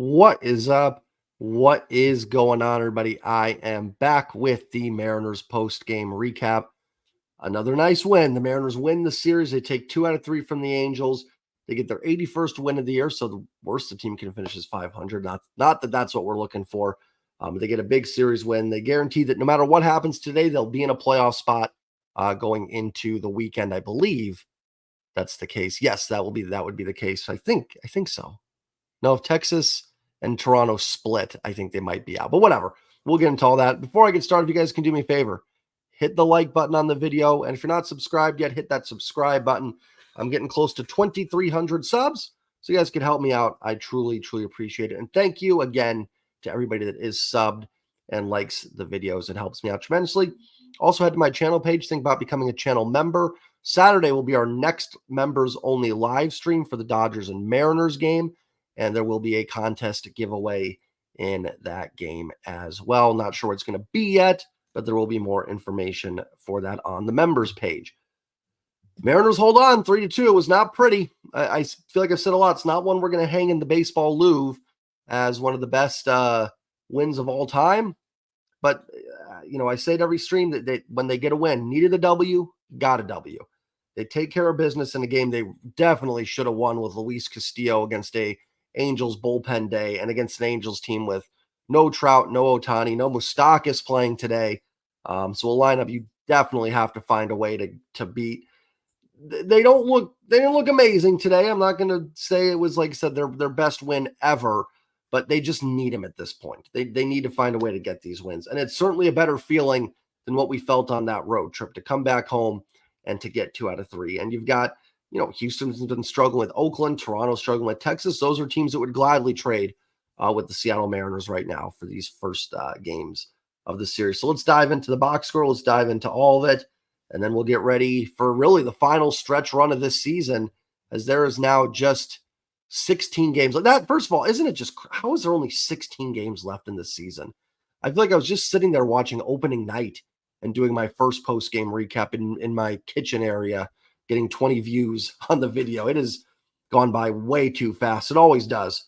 What is up? What is going on, everybody? I am back with the Mariners post-game recap. Another nice win. The Mariners win the series. They take 2 out of 3 from the Angels. They get their 81st win of the year, so the worst the team can finish is 500. Not that that's what we're looking for. They get a big series win. They guarantee that no matter what happens today, they'll be in a playoff spot going into the weekend. I believe that's the case. Yes, that would be the case. I think so. No, if Texas and Toronto split, I think they might be out. But whatever. We'll get into all that. Before I get started, if you guys can do me a favor, hit the like button on the video. And if you're not subscribed yet, hit that subscribe button. I'm getting close to 2,300 subs. So you guys can help me out. I truly, truly appreciate it. And thank you again to everybody that is subbed and likes the videos. It helps me out tremendously. Also, head to my channel page. Think about becoming a channel member. Saturday will be our next members only live stream for the Dodgers and Mariners game. And there will be a contest giveaway in that game as well. Not sure what it's going to be yet, but there will be more information for that on the members page. Mariners hold on 3-2. It was not pretty. I feel like I've said a lot. It's not one we're going to hang in the baseball Louvre as one of the best wins of all time. But, I say it every stream that when they get a win, needed a W, got a W. They take care of business in a game they definitely should have won with Luis Castillo against a Angels bullpen day and against an Angels team with no Trout, no Ohtani, no Moustakas playing today. So a lineup you definitely have to find a way to beat. They didn't look amazing today. I'm not going to say it was, like I said, their best win ever, but they just need them at this point. They need to find a way to get these wins. And it's certainly a better feeling than what we felt on that road trip to come back home and to get 2 out of 3. And you've got, Houston's been struggling with Oakland, Toronto struggling with Texas. Those are teams that would gladly trade with the Seattle Mariners right now for these first games of the series. So let's dive into the box score. Let's dive into all of it. And then we'll get ready for really the final stretch run of this season, as there is now just 16 games. Like that, first of all, isn't it just, how is there only 16 games left in this season? I feel like I was just sitting there watching opening night and doing my first post-game recap in my kitchen area, getting 20 views on the video. It has gone by way too fast. It always does.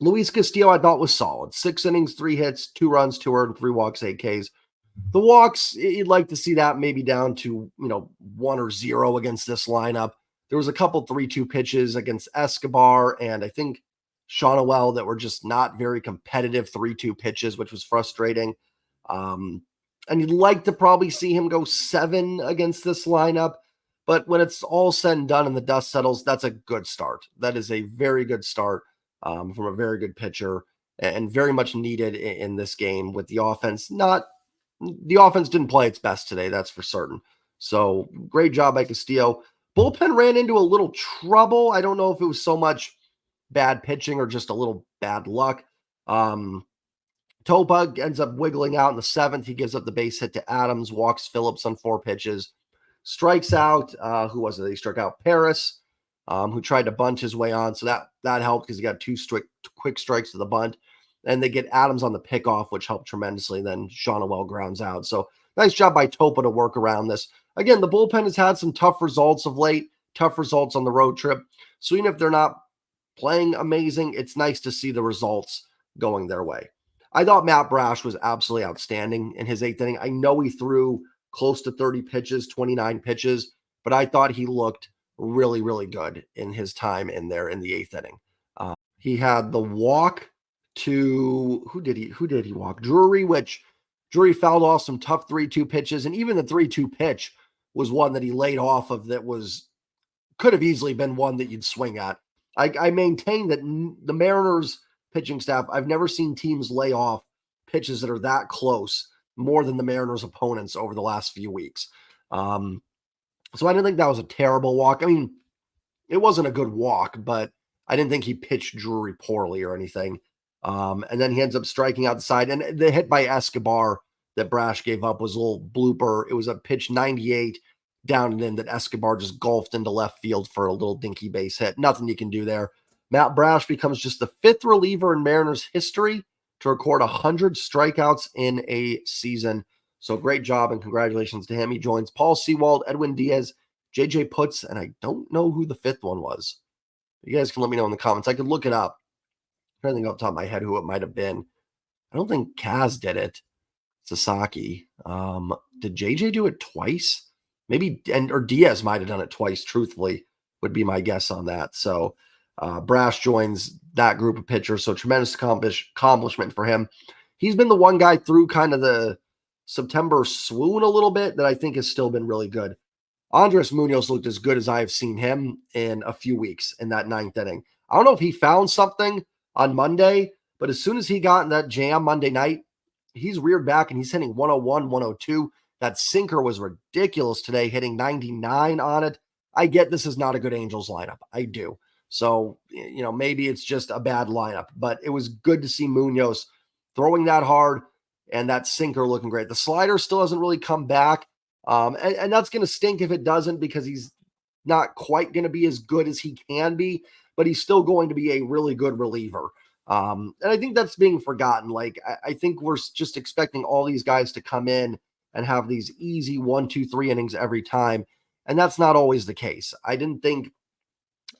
Luis Castillo, I thought, was solid. 6 innings, 3 hits, 2 runs, 2 earned, 3 walks, 8 Ks. The walks, you'd like to see that maybe down to, 1 or 0 against this lineup. There was a couple 3-2 pitches against Escobar and I think Shawnoel that were just not very competitive 3-2 pitches, which was frustrating. And you'd like to probably see him go 7 against this lineup. But when it's all said and done and the dust settles, that's a good start. That is a very good start from a very good pitcher and very much needed in this game with the offense. The offense didn't play its best today, that's for certain. So great job by Castillo. Bullpen ran into a little trouble. I don't know if it was so much bad pitching or just a little bad luck. Topa ends up wiggling out in the 7th. He gives up the base hit to Adams, walks Phillips on 4 pitches, strikes out. Who was it? He struck out Paris, who tried to bunt his way on. So that helped because he got 2 quick strikes to the bunt. And they get Adams on the pickoff, which helped tremendously. Then Shawnoel grounds out. So nice job by Topa to work around this. Again, the bullpen has had some tough results of late, tough results on the road trip. So even if they're not playing amazing, it's nice to see the results going their way. I thought Matt Brash was absolutely outstanding in his 8th inning. I know he threw close to 30 pitches, 29 pitches, but I thought he looked really, really good in his time in there in the 8th inning. He had the walk to, who did he walk? Drury, which Drury fouled off some tough 3-2 pitches, and even the 3-2 pitch was one that he laid off of that could have easily been one that you'd swing at. I maintain that the Mariners pitching staff, I've never seen teams lay off pitches that are that close more than the Mariners opponents over the last few weeks. So I didn't think that was a terrible walk. I mean, it wasn't a good walk, but I didn't think he pitched Drury poorly or anything. And then he ends up striking outside. And the hit by Escobar that Brash gave up was a little blooper. It was a pitch 98 down and in that Escobar just golfed into left field for a little dinky base hit. Nothing you can do there. Matt Brash becomes just the 5th reliever in Mariners history to record 100 strikeouts in a season. So great job and congratulations to him. He joins Paul Sewald, Edwin Diaz, J.J. Putz, and I don't know who the 5th one was. You guys can let me know in the comments. I could look it up. trying to think off the top of my head who it might have been. I don't think Kaz did it. Sasaki. Did JJ do it twice? Maybe, and or Diaz might have done it twice, truthfully, would be my guess on that. So Brash joins that group of pitchers. So tremendous accomplishment for him. He's been the one guy through kind of the September swoon a little bit that I think has still been really good. Andres Munoz looked as good as I have seen him in a few weeks in that ninth inning. I don't know if he found something on Monday, but as soon as he got in that jam Monday night, he's reared back and he's hitting 101, 102. That sinker was ridiculous today, hitting 99 on it. I get this is not a good Angels lineup. I do. So, maybe it's just a bad lineup, but it was good to see Munoz throwing that hard and that sinker looking great. The slider still hasn't really come back. And that's going to stink if it doesn't, because he's not quite going to be as good as he can be, but he's still going to be a really good reliever. And I think that's being forgotten. Like, I think we're just expecting all these guys to come in and have these easy 1, 2, 3 innings every time. And that's not always the case. I don't think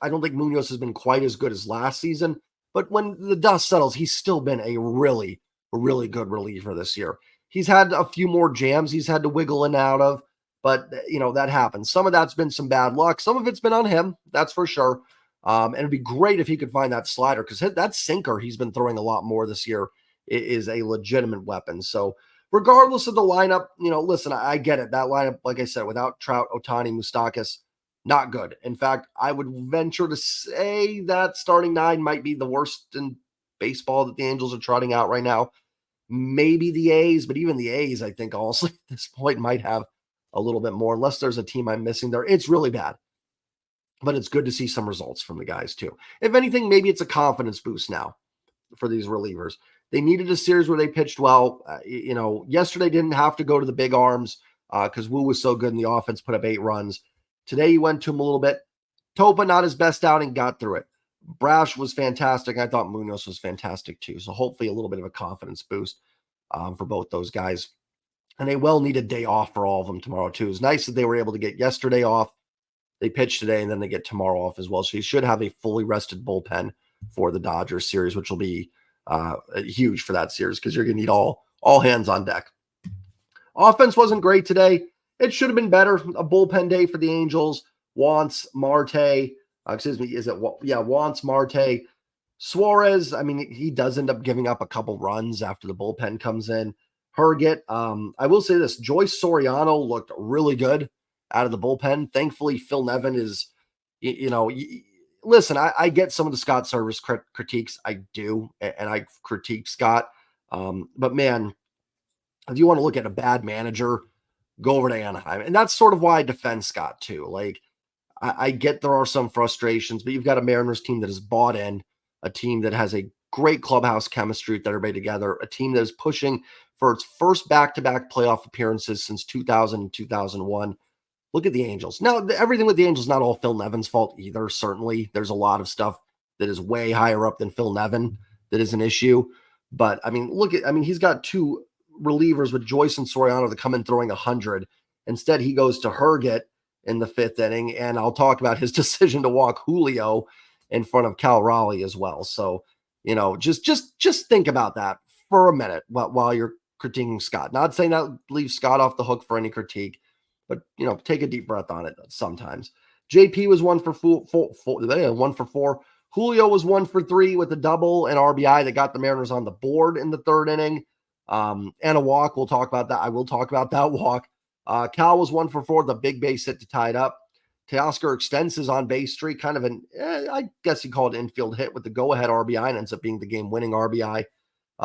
Munoz has been quite as good as last season, but when the dust settles, he's still been a really, really good reliever this year. He's had a few more jams he's had to wiggle in and out of, but that happens. Some of that's been some bad luck. Some of it's been on him, that's for sure. And it'd be great if he could find that slider, because that sinker he's been throwing a lot more this year is a legitimate weapon. So regardless of the lineup, listen, I get it. That lineup, like I said, without Trout, Ohtani, Moustakas, not good. In fact, I would venture to say that starting 9 might be the worst in baseball that the Angels are trotting out right now. Maybe the A's, but even the A's, I think, honestly, at this point might have a little bit more, unless there's a team I'm missing there. It's really bad. But it's good to see some results from the guys, too. If anything, maybe it's a confidence boost now for these relievers. They needed a series where they pitched well. Yesterday didn't have to go to the big arms because Wu was so good in the offense, put up 8 runs. Today, he went to him a little bit. Topa, not his best outing, got through it. Brash was fantastic. I thought Munoz was fantastic too. So hopefully a little bit of a confidence boost for both those guys. And a well-needed day off for all of them tomorrow too. It's nice that they were able to get yesterday off. They pitch today and then they get tomorrow off as well. So you should have a fully rested bullpen for the Dodgers series, which will be huge for that series because you're going to need all hands on deck. Offense wasn't great today. It should have been better. A bullpen day for the Angels. Wants, Marte, Wants, Marte. Suarez, he does end up giving up a couple runs after the bullpen comes in. Herget, I will say this, Joyce Soriano looked really good out of the bullpen. Thankfully, Phil Nevin is, listen, I get some of the Scott Service critiques. I do, and I critique Scott. But man, if you want to look at a bad manager, go over to Anaheim. And that's sort of why I defend Scott too. Like, I get there are some frustrations, but you've got a Mariners team that is bought in, a team that has a great clubhouse chemistry with everybody together, a team that is pushing for its first back-to-back playoff appearances since 2000 and 2001. Look at the Angels. Now, everything with the Angels is not all Phil Nevin's fault either. Certainly, there's a lot of stuff that is way higher up than Phil Nevin that is an issue. But, he's got 2 relievers with Joyce and Soriano that come in throwing 100. Instead, he goes to Herget in the 5th inning, and I'll talk about his decision to walk Julio in front of Cal Raleigh as well. So, just think about that for a minute while you're critiquing Scott. Not saying that leaves Scott off the hook for any critique, but take a deep breath on it sometimes. JP was 1 for 4. Julio was 1 for 3 with a double and RBI that got the Mariners on the board in the 3rd inning. And a walk. We'll talk about that. I will talk about that walk. Cal was 1 for 4, the big base hit to tie it up. Teoscar extends his on-base streak, kind of I guess you call it infield hit with the go-ahead RBI, and ends up being the game-winning RBI.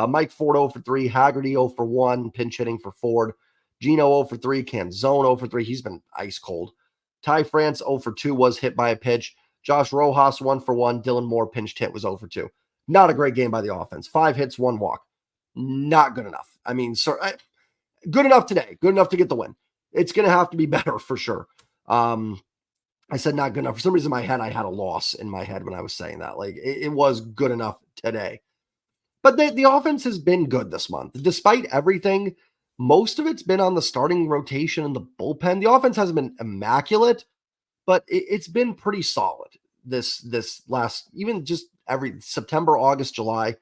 Mike Ford 0 for 3, Haggerty 0 for 1, pinch hitting for Ford. Gino 0 for 3, Canzone 0 for 3. He's been ice cold. Ty France 0 for 2 was hit by a pitch. Josh Rojas 1 for 1. Dylan Moore pinched hit was 0 for 2. Not a great game by the offense. 5 hits, 1 walk. Not good enough. Good enough today. Good enough to get the win. It's going to have to be better for sure. I said not good enough. For some reason in my head, I had a loss in my head when I was saying that. Like, it was good enough today. But the offense has been good this month. Despite everything, most of it's been on the starting rotation and the bullpen. The offense hasn't been immaculate, but it's been pretty solid this last, even just every September, August, July,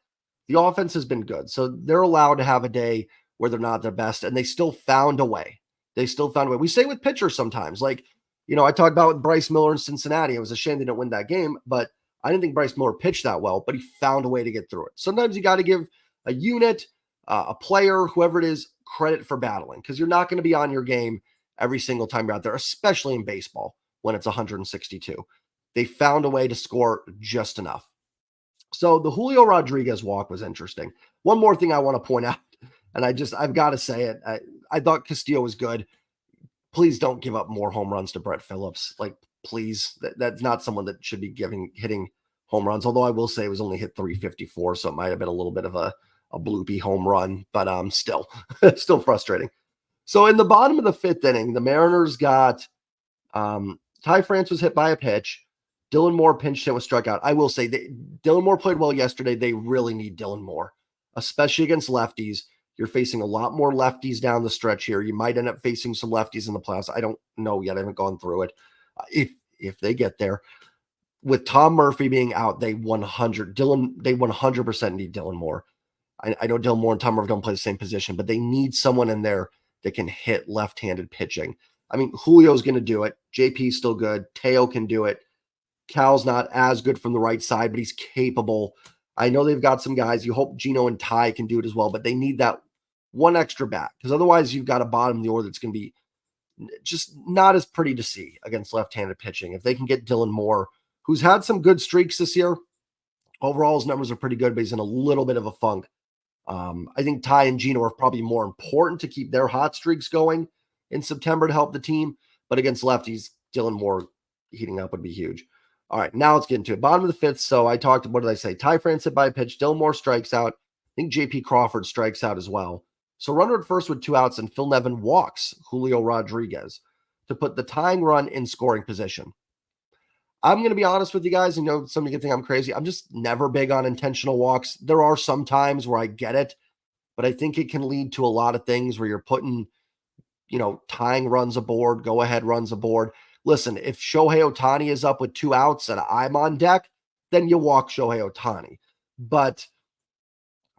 the offense has been good. So they're allowed to have a day where they're not their best, and they still found a way. They still found a way. We say with pitchers sometimes, like, I talked about Bryce Miller in Cincinnati. It was a shame they didn't win that game, but I didn't think Bryce Miller pitched that well, but he found a way to get through it. Sometimes you got to give a unit, a player, whoever it is, credit for battling, because you're not going to be on your game every single time you're out there, especially in baseball when it's 162. They found a way to score just enough. So the Julio Rodriguez walk was interesting. One more thing I want to point out, and I've got to say it. I thought Castillo was good. Please don't give up more home runs to Brett Phillips. Like, please, that's not someone that should be hitting home runs. Although I will say it was only hit 354, so it might have been a little bit of a bloopy home run, but still, still frustrating. So in the bottom of the fifth inning, the Mariners got Ty France was hit by a pitch. Dylan Moore pinched hit, was struck out. I will say Dylan Moore played well yesterday. They really need Dylan Moore, especially against lefties. You're facing a lot more lefties down the stretch here. You might end up facing some lefties in the playoffs. I don't know yet. I haven't gone through it. If they get there, with Tom Murphy being out, they 100% need Dylan Moore. I know Dylan Moore and Tom Murphy don't play the same position, but they need someone in there that can hit left-handed pitching. I mean, Julio's going to do it. JP's still good. Teo can do it. Cal's not as good from the right side, but he's capable. I know they've got some guys. You hope Gino and Ty can do it as well, but they need that one extra bat, because otherwise you've got a bottom of the order that's going to be just not as pretty to see against left-handed pitching. If they can get Dylan Moore, who's had some good streaks this year, overall his numbers are pretty good, but he's in a little bit of a funk. I think Ty and Gino are probably more important to keep their hot streaks going in September to help the team, but against lefties, Dylan Moore heating up would be huge. All right, now let's get into it. Bottom of the fifth. So I talked, what did I say? Ty France hit by a pitch. Dylan Moore strikes out. I think JP Crawford strikes out as well. So runner at first with 2 outs, and Phil Nevin walks Julio Rodriguez to put the tying run in scoring position. I'm going to be honest with you guys. Some of you can think I'm crazy. I'm just never big on intentional walks. There are some times where I get it, but I think it can lead to a lot of things where you're putting, tying runs aboard, go ahead runs aboard. Listen, if Shohei Ohtani is up with 2 outs and I'm on deck, then you walk Shohei Ohtani. But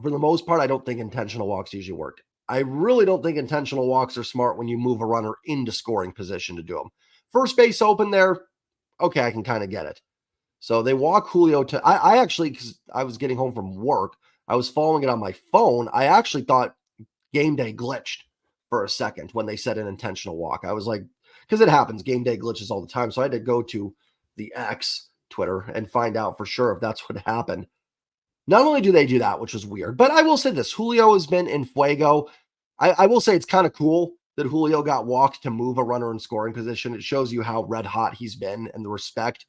for the most part, I don't think intentional walks usually work. I really don't think intentional walks are smart when you move a runner into scoring position to do them. First base open there, okay, I can kind of get it. So they walk Julio to, I actually, because I was getting home from work, I was following it on my phone. I actually thought game day glitched for a second when they said an intentional walk. I was like, because it happens, game day glitches all the time. So I had to go to the X, Twitter, and find out for sure if that's what happened. Not only do they do that, which is weird, but I will say this, Julio has been in fuego. I will say it's kind of cool that Julio got walked to move a runner in scoring position. It shows you how red hot he's been and the respect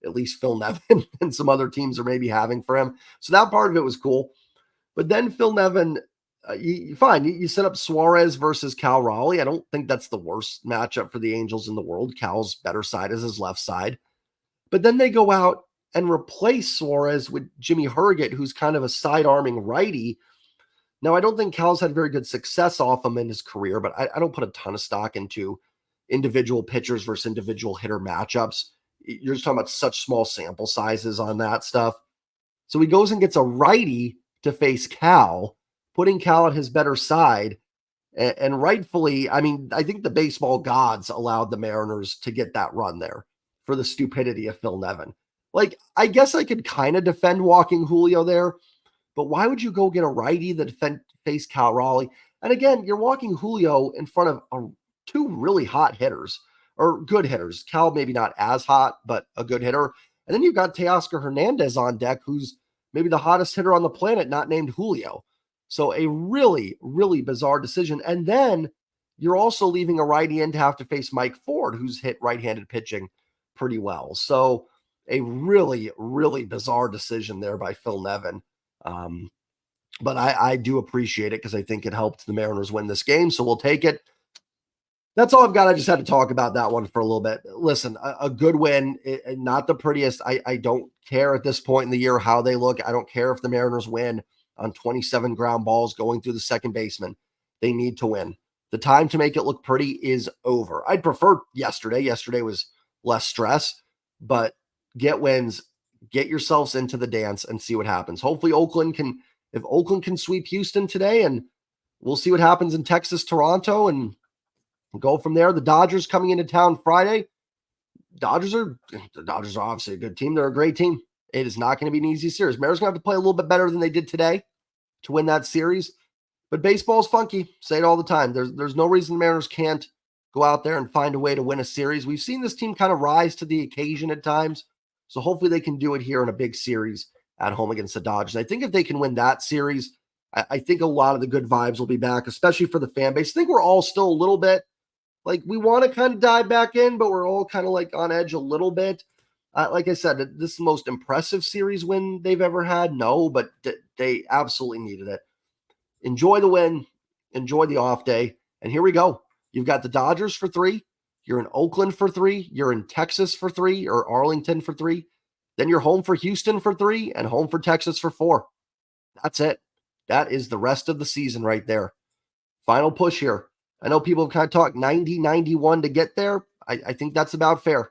at least Phil Nevin and some other teams are maybe having for him. So that part of it was cool. But then Phil Nevin, you set up Suarez versus Cal Raleigh. I don't think that's the worst matchup for the Angels in the world. Cal's better side is his left side. But then they go out and replace Suarez with Jimmy Herget, who's kind of a side-arming righty. Now, I don't think Cal's had very good success off him in his career, but I don't put a ton of stock into individual pitchers versus individual hitter matchups. You're just talking about such small sample sizes on that stuff. So he goes and gets a righty to face Cal, putting Cal at his better side. And rightfully, I mean, I think the baseball gods allowed the Mariners to get that run there for the stupidity of Phil Nevin. Like, I guess I could kind of defend walking Julio there, but why would you go get a righty that face Cal Raleigh? And again, you're walking Julio in front of 2 really hot hitters, or good hitters. Cal maybe not as hot, but a good hitter. And then you've got Teoscar Hernandez on deck, who's maybe the hottest hitter on the planet, not named Julio. So a really, really bizarre decision. And then you're also leaving a righty in to have to face Mike Ford, who's hit right-handed pitching pretty well. So a really, really bizarre decision there by Phil Nevin. But I do appreciate it because I think it helped the Mariners win this game. So we'll take it. That's all I've got. I just had to talk about that one for a little bit. Listen, a good win, not the prettiest. I don't care at this point in the year how they look. I don't care if the Mariners win on 27 ground balls going through the second baseman. They need to win. The time to make it look pretty is over. I'd prefer yesterday. Yesterday was less stress, but get wins, get yourselves into the dance and see what happens. Hopefully if Oakland can sweep Houston today, and we'll see what happens in Texas, Toronto, and go from there. The Dodgers coming into town Friday. The Dodgers are obviously a good team. They're a great team. It is not going to be an easy series. Mariners going to have to play a little bit better than they did today to win that series. But baseball's funky. Say it all the time. There's no reason the Mariners can't go out there and find a way to win a series. We've seen this team kind of rise to the occasion at times. So hopefully they can do it here in a big series at home against the Dodgers. I think if they can win that series, I think a lot of the good vibes will be back, especially for the fan base. I think we're all still a little bit like we want to kind of dive back in, but we're all kind of like on edge a little bit. Like I said, this is the most impressive series win they've ever had. No, but they absolutely needed it. Enjoy the win. Enjoy the off day. And here we go. You've got the Dodgers for 3. You're in Oakland for 3. You're in Texas for 3 or Arlington for 3. Then you're home for Houston for 3 and home for Texas for 4. That's it. That is the rest of the season right there. Final push here. I know people have kind of talked 90, 91 to get there. I think that's about fair.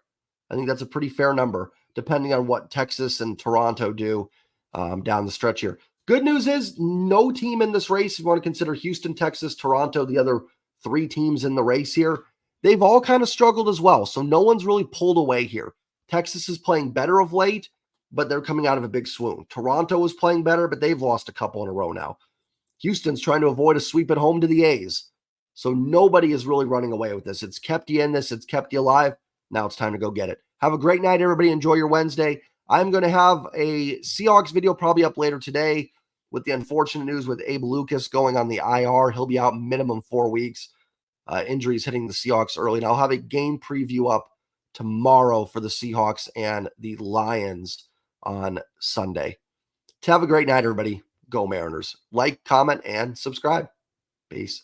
I think that's a pretty fair number, depending on what Texas and Toronto do down the stretch here. Good news is no team in this race, if you want to consider Houston, Texas, Toronto, the other 3 teams in the race here, they've all kind of struggled as well. So no one's really pulled away here. Texas is playing better of late, but they're coming out of a big swoon. Toronto is playing better, but they've lost a couple in a row now. Houston's trying to avoid a sweep at home to the A's. So nobody is really running away with this. It's kept you in this. It's kept you alive. Now it's time to go get it. Have a great night, everybody. Enjoy your Wednesday. I'm going to have a Seahawks video probably up later today with the unfortunate news with Abe Lucas going on the IR. He'll be out minimum 4 weeks. Injuries hitting the Seahawks early. And I'll have a game preview up tomorrow for the Seahawks and the Lions on Sunday. Have a great night, everybody. Go Mariners. Like, comment, and subscribe. Peace.